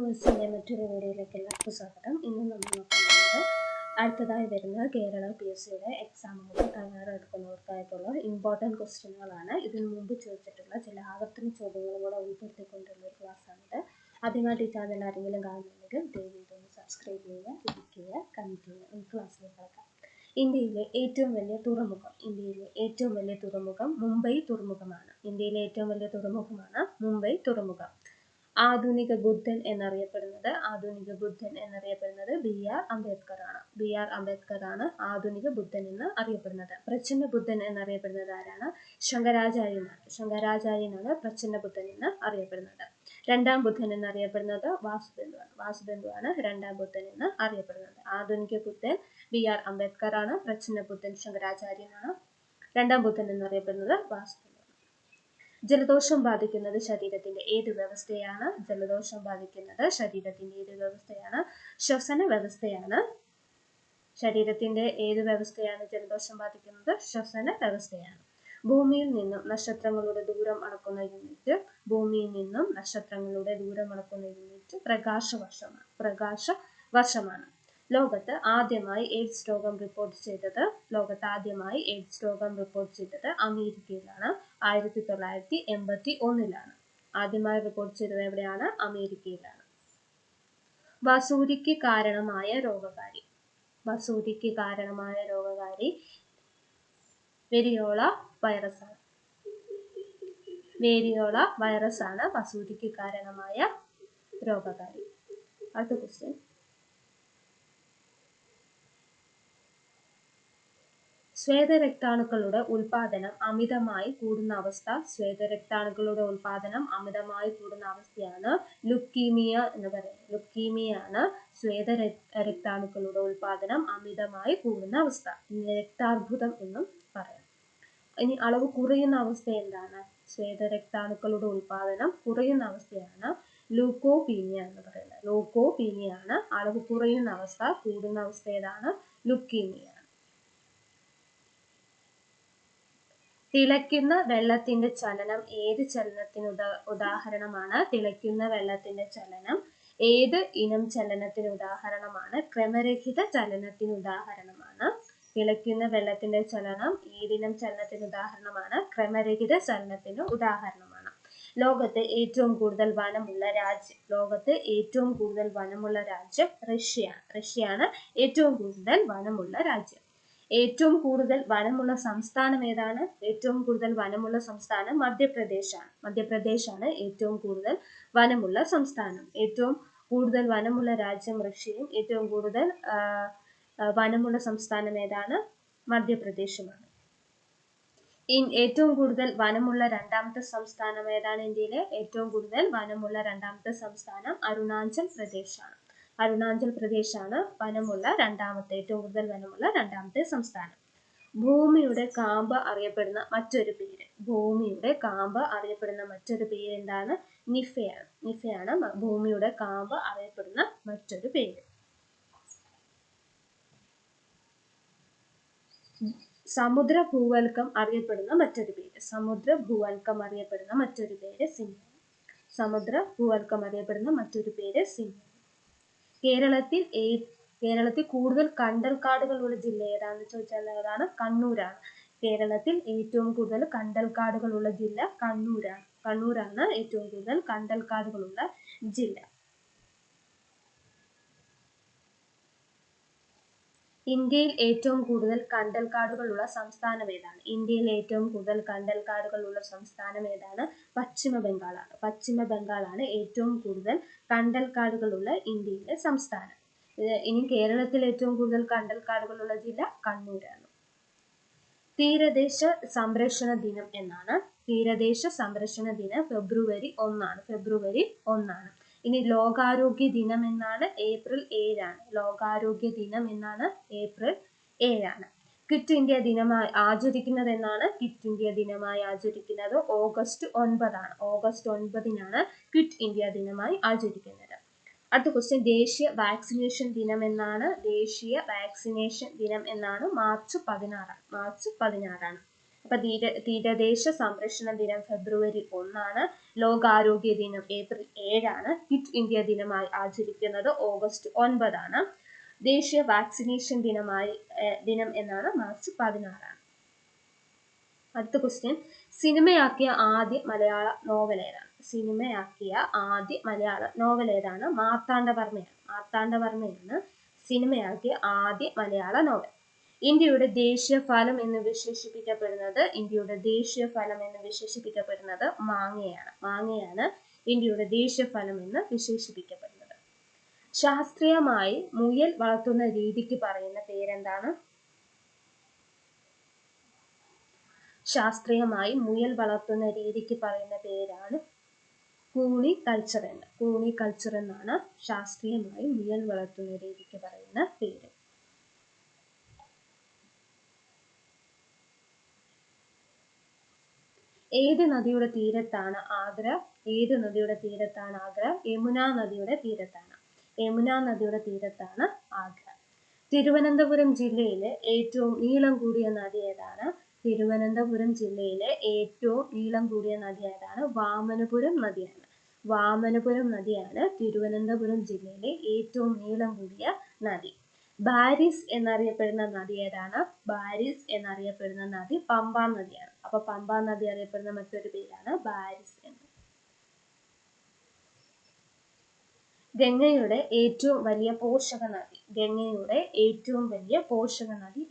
മറ്റൊരു വീഡിയോയിലേക്ക് എല്ലാവർക്കും സ്വാഗതം. ഇന്ന് നമ്മൾ നോക്കുന്നത് അടുത്തതായി വരുന്ന കേരള PSCയുടെ എക്സാമുകൾ തയ്യാറെടുക്കുന്നവർക്കായിട്ടുള്ള ഇമ്പോർട്ടൻറ്റ് ക്വസ്റ്റ്യനുകളാണ്. ഇതിനു മുമ്പ് ചോദിച്ചിട്ടുള്ള ചില ആവർത്തന ചോദ്യങ്ങളും കൂടെ ഉൾപ്പെടുത്തിക്കൊണ്ടുള്ള ഒരു ക്ലാസ്സാണിത്. ആദ്യമായിട്ട് ഈ ചാനൽ ആരെങ്കിലും കാണുന്നുണ്ടെങ്കിൽ ദയവ് ഇതൊന്ന് സബ്സ്ക്രൈബ് ചെയ്യുക, ലൈക്ക് ചെയ്യുക, കമൻറ്റ് ചെയ്യുക. നമുക്ക് ക്ലാസ്സിലേക്ക് കിടക്കാം. ഇന്ത്യയിലെ ഏറ്റവും വലിയ തുറമുഖം മുംബൈ തുറമുഖമാണ്. ഇന്ത്യയിലെ ഏറ്റവും വലിയ തുറമുഖമാണ് മുംബൈ തുറമുഖം. ആധുനിക ബുദ്ധൻ എന്നറിയപ്പെടുന്നത് BR അംബേദ്കർ ആണ്. BR അംബേദ്കർ ആണ് ആധുനിക ബുദ്ധൻ എന്ന് അറിയപ്പെടുന്നത്. പ്രച്ഛന്ന ബുദ്ധൻ എന്നറിയപ്പെടുന്നത് ആരാണ്? ശങ്കരാചാര്യനാണ് പ്രച്ഛന്ന ബുദ്ധൻ എന്ന് അറിയപ്പെടുന്നത്. രണ്ടാം ബുദ്ധൻ എന്നറിയപ്പെടുന്നത് വാസുദേവനാണ് രണ്ടാം ബുദ്ധൻ എന്ന് അറിയപ്പെടുന്നത്. ആധുനിക ബുദ്ധൻ BR അംബേദ്കർ ആണ്. പ്രച്ഛന്ന ബുദ്ധൻ ശങ്കരാചാര്യനാണ്. രണ്ടാം ബുദ്ധൻ എന്നറിയപ്പെടുന്നത് വാസുദേവൻ. ജലദോഷം ബാധിക്കുന്നത് ശരീരത്തിന്റെ ഏത് വ്യവസ്ഥയാണ്? ശ്വസന വ്യവസ്ഥയാണ്. ശരീരത്തിന്റെ ഏത് വ്യവസ്ഥയാണ് ജലദോഷം ബാധിക്കുന്നത്? ശ്വസന വ്യവസ്ഥയാണ്. ഭൂമിയിൽ നിന്നും നക്ഷത്രങ്ങളുടെ ദൂരം അളക്കുന്ന യൂണിറ്റ് പ്രകാശവർഷമാണ്. ലോകത്ത് ആദ്യമായി എയ്ഡ്സ് രോഗം റിപ്പോർട്ട് ചെയ്തത് അമേരിക്കയിലാണ്. 1981 ആദ്യമായി റിപ്പോർട്ട് ചെയ്തത് എവിടെയാണ്? അമേരിക്കയിലാണ്. വസൂരിക്ക് കാരണമായ രോഗകാരി വെരിയോള വൈറസ് ആണ് വസൂരിക്ക് കാരണമായ രോഗകാരി. അടുത്ത ക്വസ്റ്റ്യൻ, ശ്വേതരക്താണുക്കളുടെ ഉൽപാദനം അമിതമായി കൂടുന്ന അവസ്ഥയാണ് ലുക്കീമിയ എന്ന് പറയുന്നത്. ലുക്കീമിയാണ് ശ്വേതരക്താണുക്കളുടെ ഉൽപാദനം അമിതമായി കൂടുന്ന അവസ്ഥ. രക്താർബുദം എന്നും പറയാം. ഇനി അളവ് കുറയുന്ന അവസ്ഥ എന്താണ്? ശ്വേതരക്താണുക്കളുടെ ഉൽപാദനം കുറയുന്ന അവസ്ഥയാണ് ലൂക്കോപീനിയ എന്ന് പറയുന്നത്. ലൂക്കോപീനിയാണ് അളവ് കുറയുന്ന അവസ്ഥ. കൂടുന്ന അവസ്ഥ ഏതാണ്? ലുക്കീമിയ. തിളയ്ക്കുന്ന വെള്ളത്തിന്റെ ചലനം ഏത് ചലനത്തിന് ഉദാഹരണമാണ്? തിളയ്ക്കുന്ന വെള്ളത്തിന്റെ ചലനം ഏത് ഇനം ചലനത്തിന് ഉദാഹരണമാണ്? ക്രമരഹിത ചലനത്തിന് ഉദാഹരണമാണ്. തിളയ്ക്കുന്ന വെള്ളത്തിന്റെ ചലനം ഏതിനം ചലനത്തിന് ഉദാഹരണമാണ്? ക്രമരഹിത ചലനത്തിന് ഉദാഹരണമാണ്. ലോകത്ത് ഏറ്റവും കൂടുതൽ വനമുള്ള രാജ്യം റഷ്യയാണ് ഏറ്റവും കൂടുതൽ വനമുള്ള രാജ്യം. ഏറ്റവും കൂടുതൽ വനമുള്ള സംസ്ഥാനം ഏതാണ്? ഏറ്റവും കൂടുതൽ വനമുള്ള സംസ്ഥാനം മധ്യപ്രദേശാണ് ഏറ്റവും കൂടുതൽ വനമുള്ള സംസ്ഥാനം. ഏറ്റവും കൂടുതൽ വനമുള്ള രാജ്യം റഷ്യയും ഏറ്റവും കൂടുതൽ വനമുള്ള സംസ്ഥാനം ഏതാണ്? മധ്യപ്രദേശുമാണ്. ഏറ്റവും കൂടുതൽ വനമുള്ള രണ്ടാമത്തെ സംസ്ഥാനം ഏതാണ്? ഇന്ത്യയിലെ ഏറ്റവും കൂടുതൽ വനമുള്ള രണ്ടാമത്തെ സംസ്ഥാനം അരുണാചൽ പ്രദേശാണ്. അരുണാചൽ പ്രദേശാണ് ഏറ്റവും കൂടുതൽ വനമുള്ള രണ്ടാമത്തെ സംസ്ഥാനം. ഭൂമിയുടെ കാമ്പ് അറിയപ്പെടുന്ന മറ്റൊരു പേര് എന്താണ്? നിഫയാണ് ഭൂമിയുടെ കാമ്പ് അറിയപ്പെടുന്ന മറ്റൊരു പേര്. സമുദ്ര ഭൂവൽക്കം അറിയപ്പെടുന്ന മറ്റൊരു പേര് സിംഹം. കേരളത്തിൽ കൂടുതൽ കണ്ടൽക്കാടുകളുള്ള ജില്ല ഏതാണെന്ന് ചോദിച്ചാൽ ഏതാണ്? കണ്ണൂരാണ്. കേരളത്തിൽ ഏറ്റവും കൂടുതൽ കണ്ടൽക്കാടുകളുള്ള ജില്ല കണ്ണൂരാണ് ഏറ്റവും കൂടുതൽ കണ്ടൽക്കാടുകളുള്ള ജില്ല. ഇന്ത്യയിൽ ഏറ്റവും കൂടുതൽ കണ്ടൽക്കാടുകളുള്ള സംസ്ഥാനം ഏതാണ്? പശ്ചിമ ബംഗാളാണ് ഏറ്റവും കൂടുതൽ കണ്ടൽക്കാടുകളുള്ള ഇന്ത്യയിലെ സംസ്ഥാനം. ഇനി കേരളത്തിൽ ഏറ്റവും കൂടുതൽ കണ്ടൽക്കാടുകളുള്ള ജില്ല കണ്ണൂരാണ്. തീരദേശ സംരക്ഷണ ദിനം എന്നാണ്? ഫെബ്രുവരി 1. ഇനി ലോകാരോഗ്യ ദിനം എന്നാണ്? ഏപ്രിൽ 7. ക്വിറ്റ് ഇന്ത്യ ദിനമായി ആചരിക്കുന്നത് എന്നാണ്? ഓഗസ്റ്റ് 9 ഓഗസ്റ്റ് 9 ക്വിറ്റ് ഇന്ത്യ ദിനമായി ആചരിക്കുന്നത്. അടുത്ത ക്വസ്റ്റ്യൻ, ദേശീയ വാക്സിനേഷൻ ദിനം എന്നാണ്? മാർച്ച് 16. അപ്പൊ തീരദേശ സംരക്ഷണ ദിനം ഫെബ്രുവരി 1 ലോകാരോഗ്യ ദിനം ഏപ്രിൽ 7 കിറ്റ് ഇന്ത്യ ദിനമായി ആചരിക്കുന്നത് ഓഗസ്റ്റ് 9 ദേശീയ വാക്സിനേഷൻ ദിനം എന്നാണ് മാർച്ച് 16 അടുത്ത ക്വസ്റ്റ്യൻ സിനിമയാക്കിയ ആദ്യ മലയാള നോവൽ ഏതാണ്? സിനിമയാക്കിയ ആദ്യ മലയാള നോവൽ ഏതാണ്? മാർത്താണ്ഡവർമ്മയാണ് സിനിമയാക്കിയ ആദ്യ മലയാള നോവൽ. ഇന്ത്യയുടെ ദേശീയ ഫലം എന്ന് വിശേഷിപ്പിക്കപ്പെടുന്നത് മാങ്ങയാണ് ഇന്ത്യയുടെ ദേശീയ ഫലം എന്ന് വിശേഷിപ്പിക്കപ്പെടുന്നത്. ശാസ്ത്രീയമായി മുയൽ വളർത്തുന്ന രീതിക്ക് പറയുന്ന പേരെന്താണ്? ശാസ്ത്രീയമായി മുയൽ വളർത്തുന്ന രീതിക്ക് പറയുന്ന പേരാണ് കൂണിക്കൾച്ചർ എന്നാണ് ശാസ്ത്രീയമായി മുയൽ വളർത്തുന്ന രീതിക്ക് പറയുന്ന പേര്. ഏത് നദിയുടെ തീരത്താണ് ആഗ്ര? യമുന നദിയുടെ തീരത്താണ് ആഗ്ര. തിരുവനന്തപുരം ജില്ലയിലെ ഏറ്റവും നീളം കൂടിയ നദി ഏതാണ്? വാമനപുരം നദിയാണ് തിരുവനന്തപുരം ജില്ലയിലെ ഏറ്റവും നീളം കൂടിയ നദി. ബാരിസ് എന്നറിയപ്പെടുന്ന നദി ഏതാണ്? പമ്പാ നദിയാണ്. അപ്പൊ പമ്പാ നദി അറിയപ്പെടുന്ന മറ്റൊരു പേരാണ് ബാരിസ് എന്ന്. ഗംഗയുടെ ഏറ്റവും വലിയ പോഷക നദി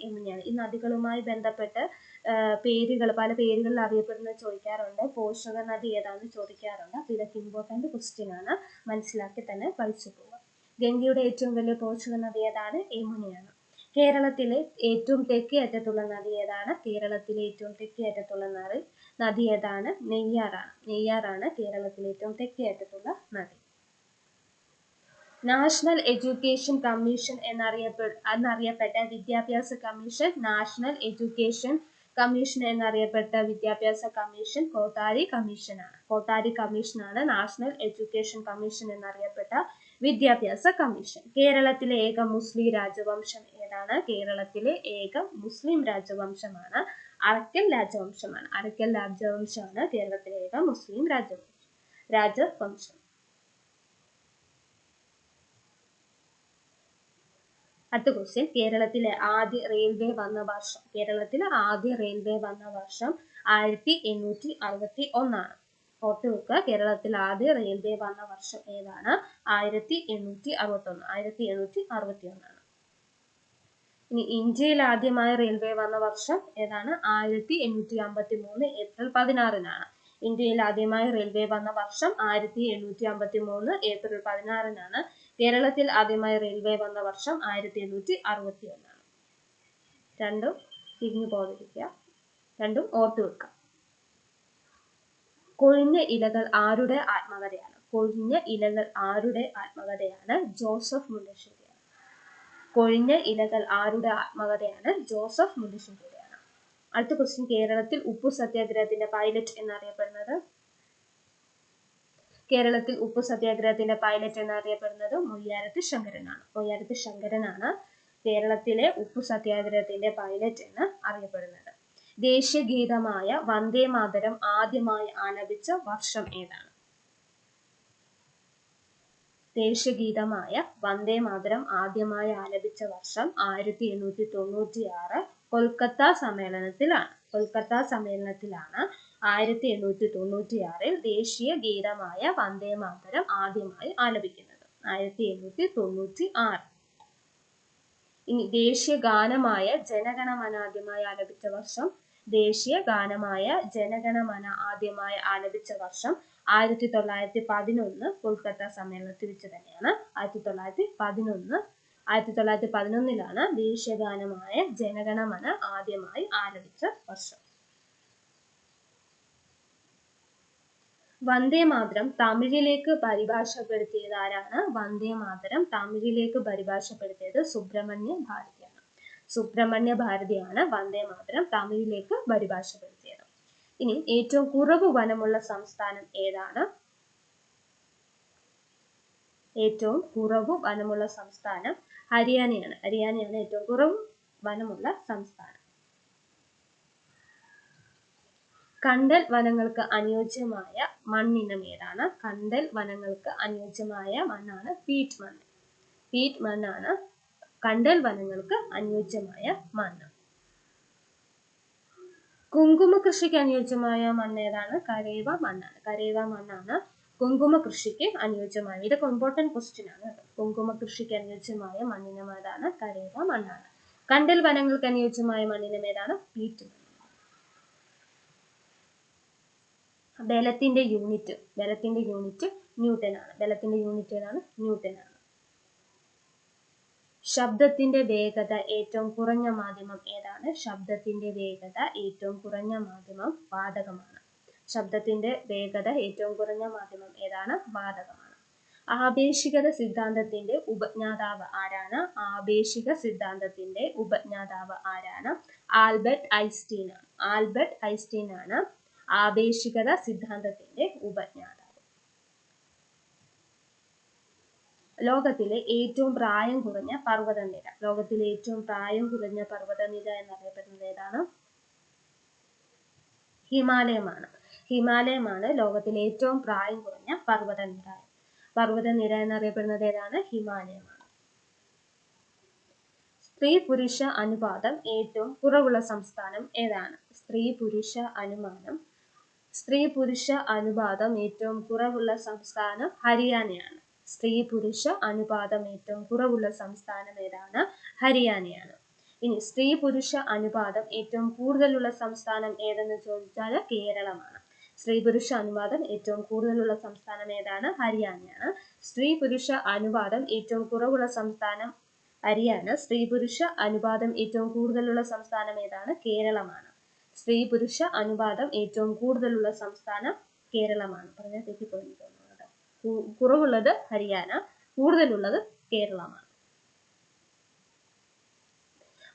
യമുനയാണ്. ഈ നദികളുമായി ബന്ധപ്പെട്ട് പല പേരുകളിൽ അറിയപ്പെടുന്നത് ചോദിക്കാറുണ്ട്. പോഷക നദി ഏതാണെന്ന് ചോദിക്കാറുണ്ട്. അപ്പൊ ഇതൊക്കെ ഇമ്പോർട്ടന്റ് ക്വസ്റ്റ്യൻ ആണ്, മനസ്സിലാക്കി തന്നെ പഠിച്ചു പോവുക. ഗംഗയുടെ ഏറ്റവും വലിയ പോഷക നദി ഏതാണ്? യമുനയാണ്. കേരളത്തിലെ ഏറ്റവും തെക്കേ അറ്റത്തുള്ള നദി ഏതാണ്? നദി ഏതാണ്? നെയ്യാറാണ് കേരളത്തിലെ ഏറ്റവും തെക്കേ അറ്റത്തുള്ള നദി. നാഷണൽ എഡ്യൂക്കേഷൻ കമ്മീഷൻ എന്നറിയപ്പെട്ട വിദ്യാഭ്യാസ കമ്മീഷൻ കോട്ടാരി കമ്മീഷനാണ് നാഷണൽ എഡ്യൂക്കേഷൻ കമ്മീഷൻ എന്നറിയപ്പെട്ട വിദ്യാഭ്യാസ കമ്മീഷൻ. കേരളത്തിലെ ഏക മുസ്ലിം രാജവംശം ഏതാണ്? രാജവംശമാണ് അറക്കൽ രാജവംശമാണ് കേരളത്തിലെ ഏക മുസ്ലിം രാജവംശം. അടുത്ത ക്വസ്റ്റ്യൻ കേരളത്തിലെ ആദ്യ റെയിൽവേ വന്ന വർഷം 1861. ഓർത്തു വെക്കുക, കേരളത്തിൽ ആദ്യ റെയിൽവേ വന്ന വർഷം ഏതാണ്? 1861. ഇനി ഇന്ത്യയിൽ ആദ്യമായി റെയിൽവേ വന്ന വർഷം ഏതാണ്? 1853 ഏപ്രിൽ 16. ഇന്ത്യയിൽ ആദ്യമായി റെയിൽവേ വന്ന വർഷം 1853 ഏപ്രിൽ 16. കേരളത്തിൽ ആദ്യമായി റെയിൽവേ വന്ന വർഷം 1861. രണ്ടും തിരിഞ്ഞു പോകാതിരിക്കുക, രണ്ടും ഓർത്തു വെക്കുക. കൊഴിഞ്ഞ ഇലകൾ ആരുടെ ആത്മകഥയാണ്? ജോസഫ് മുണ്ടശ്ശേരിയാണ്. ജോസഫ് മുണ്ടശ്ശേരിയാണ്. അടുത്ത ക്വസ്റ്റ്യൻ കേരളത്തിൽ ഉപ്പു സത്യാഗ്രഹത്തിന്റെ പൈലറ്റ് എന്നറിയപ്പെടുന്നത് മൊയ്യാരത്ത് ശങ്കരനാണ് കേരളത്തിലെ ഉപ്പു സത്യാഗ്രഹത്തിന്റെ പൈലറ്റ് എന്ന് അറിയപ്പെടുന്നത്. ദേശീയ ഗീതമായ വന്ദേ മാതരം ആദ്യമായി ആലപിച്ച വർഷം ഏതാണ്? 1896 കൊൽക്കത്ത സമ്മേളനത്തിലാണ്. 1896 ദേശീയ ഗീതമായ വന്ദേ മാതരം ആദ്യമായി ആലപിക്കുന്നത്. 1896. ഇനി ദേശീയ ഗാനമായ ജനഗണമന ആദ്യമായി ആലപിച്ച വർഷം? 1911 കൊൽക്കത്ത സമ്മേളനത്തിൽ വെച്ച് തന്നെയാണ്. 1911 ദേശീയ ഗാനമായ ജനഗണമന ആദ്യമായി ആലപിച്ച വർഷം. വന്ദേ മാതരം തമിഴിലേക്ക് പരിഭാഷപ്പെടുത്തിയത് ആരാണ്? സുബ്രഹ്മണ്യ ഭാരതിയാണ് വന്ദേ മാതരം തമിഴിലേക്ക് പരിഭാഷപ്പെടുത്തിയത്. ഇനി ഏറ്റവും കുറവ് വനമുള്ള സംസ്ഥാനം ഏതാണ്? ഹരിയാനയാണ് ഏറ്റവും കുറവ് വനമുള്ള സംസ്ഥാനം. കണ്ടൽ വനങ്ങൾക്ക് അനുയോജ്യമായ മണ്ണിനം ഏതാണ്? കണ്ടൽ വനങ്ങൾക്ക് അനുയോജ്യമായ മണ്ണാണ് പീറ്റ് മണ്ണ്. പീറ്റ് മണ്ണാണ് കണ്ടൽ വനങ്ങൾക്ക് അനുയോജ്യമായ മണ്ണ്. കുങ്കുമ കൃഷിക്ക് അനുയോജ്യമായ മണ്ണ് ഏതാണ്? കരേവ മണ്ണാണ്. കരേവ മണ്ണാണ് കുങ്കുമ കൃഷിക്ക് അനുയോജ്യമായ. ഇതൊക്കെ ഇമ്പോർട്ടൻറ്റ് ക്വസ്റ്റ്യൻ ആണ്. കുങ്കുമ കൃഷിക്ക് അനുയോജ്യമായ മണ്ണിനം ഏതാണ്? കരേവ മണ്ണാണ്. കണ്ടൽ വനങ്ങൾക്ക് അനുയോജ്യമായ മണ്ണിനം ഏതാണ്? പീറ്റ് മണ്ണ്. ബലത്തിന്റെ യൂണിറ്റ് ന്യൂട്ടൺ ആണ്. ബലത്തിന്റെ യൂണിറ്റ് ഏതാണ്? ന്യൂട്ടൺ ആണ്. ശബ്ദത്തിന്റെ വേഗത ഏറ്റവും കുറഞ്ഞ മാധ്യമം ഏതാണ്? ശബ്ദത്തിന്റെ വേഗത ഏറ്റവും കുറഞ്ഞ മാധ്യമം വാതകമാണ്. ശബ്ദത്തിന്റെ വേഗത ഏറ്റവും കുറഞ്ഞ മാധ്യമം ഏതാണ്? വാതകമാണ്. ആപേക്ഷികത സിദ്ധാന്തത്തിന്റെ ഉപജ്ഞാതാവ് ആരാണ്? ആപേക്ഷിക സിദ്ധാന്തത്തിന്റെ ഉപജ്ഞാതാവ് ആരാണ്? ആൽബർട്ട് ഐൻസ്റ്റീൻ ആണ്. ആൽബർട്ട് ഐൻസ്റ്റീൻ ആണ് ആപേക്ഷികത സിദ്ധാന്തത്തിന്റെ ഉപജ്ഞാതാവ്. ലോകത്തിലെ ഏറ്റവും പ്രായം കുറഞ്ഞ പർവ്വതനിര. ലോകത്തിലെ ഏറ്റവും പ്രായം കുറഞ്ഞ പർവ്വതനിര എന്നറിയപ്പെടുന്നത് ഏതാണ്? ഹിമാലയമാണ്. ഹിമാലയമാണ് ലോകത്തിലെ ഏറ്റവും പ്രായം കുറഞ്ഞ പർവ്വതനിര എന്നറിയപ്പെടുന്നത് ഏതാണ്? ഹിമാലയമാണ്. സ്ത്രീ പുരുഷ അനുപാതം ഏറ്റവും കുറവുള്ള സംസ്ഥാനം ഏതാണ്? സ്ത്രീ പുരുഷ അനുപാതം ഏറ്റവും കുറവുള്ള സംസ്ഥാനം ഹരിയാനയാണ്. സ്ത്രീ പുരുഷ അനുപാതം ഏറ്റവും കുറവുള്ള സംസ്ഥാനം ഏതാണ്? ഹരിയാനയാണ്. ഇനി സ്ത്രീ പുരുഷ അനുപാതം ഏറ്റവും കൂടുതലുള്ള സംസ്ഥാനം ഏതെന്ന് ചോദിച്ചാൽ കേരളമാണ്. സ്ത്രീ പുരുഷ അനുപാതം ഏറ്റവും കൂടുതലുള്ള സംസ്ഥാനം ഏതാണ്? ഹരിയാനയാണ്. സ്ത്രീ പുരുഷ അനുപാതം ഏറ്റവും കുറവുള്ള സംസ്ഥാനം ഹരിയാന. സ്ത്രീ പുരുഷ അനുപാതം ഏറ്റവും കൂടുതലുള്ള സംസ്ഥാനം ഏതാണ്? കേരളമാണ്. സ്ത്രീ പുരുഷ അനുപാതം ഏറ്റവും കൂടുതലുള്ള സംസ്ഥാനം കേരളമാണ്. പറഞ്ഞാൽ തെറ്റിപ്പോയി തോന്നുന്നത്. കുറവുള്ളത് ഹരിയാന, കൂടുതലുള്ളത് കേരളമാണ്.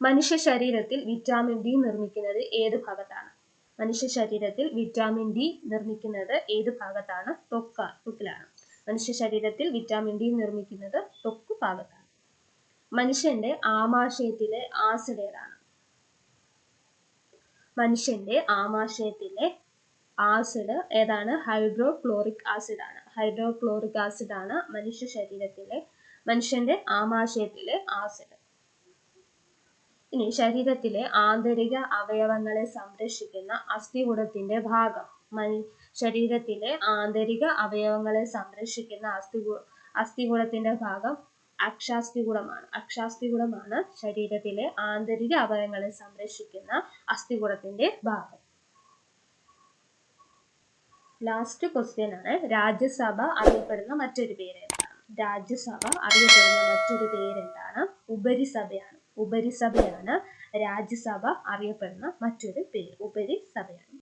മനുഷ്യ ശരീരത്തിൽ വിറ്റാമിൻ ഡി നിർമ്മിക്കുന്നത് ഏത് ഭാഗത്താണ്? മനുഷ്യ ശരീരത്തിൽ വിറ്റാമിൻ ഡി നിർമ്മിക്കുന്നത് ഏത് ഭാഗത്താണ്? ത്വക്കിലാണ്. മനുഷ്യ ശരീരത്തിൽ വിറ്റാമിൻ ഡി നിർമ്മിക്കുന്നത് ത്വക്ക് ഭാഗത്താണ്. മനുഷ്യന്റെ ആമാശയത്തിലെ ആസിഡ് ഏതാണ്? മനുഷ്യന്റെ ആമാശയത്തിലെ ആസിഡ് ഏതാണ്? ഹൈഡ്രോക്ലോറിക് ആസിഡ് ആണ്. ഹൈഡ്രോക്ലോറിക് ആസിഡ് ആണ് മനുഷ്യന്റെ ആമാശയത്തിലെ ആസിഡ്. ഇനി ശരീരത്തിലെ ആന്തരിക അവയവങ്ങളെ സംരക്ഷിക്കുന്ന അസ്ഥികൂടത്തിന്റെ ഭാഗം. ശരീരത്തിലെ ആന്തരിക അവയവങ്ങളെ സംരക്ഷിക്കുന്ന അസ്ഥികൂടത്തിന്റെ ഭാഗം അക്ഷാസ്ഥികൂടമാണ്. അക്ഷാസ്ഥികൂടമാണ് ശരീരത്തിലെ ആന്തരിക അവയവങ്ങളെ സംരക്ഷിക്കുന്ന അസ്ഥികൂടത്തിന്റെ ഭാഗം. ലാസ്റ്റ് ക്വസ്റ്റ്യൻ ആണ്. രാജ്യസഭ അറിയപ്പെടുന്ന മറ്റൊരു പേര് എന്താണ്? രാജ്യസഭ അറിയപ്പെടുന്ന മറ്റൊരു പേരെന്താണ്? ഉപരിസഭയാണ്. ഉപരിസഭയാണ് രാജ്യസഭ അറിയപ്പെടുന്ന മറ്റൊരു പേര്. ഉപരിസഭയാണ്.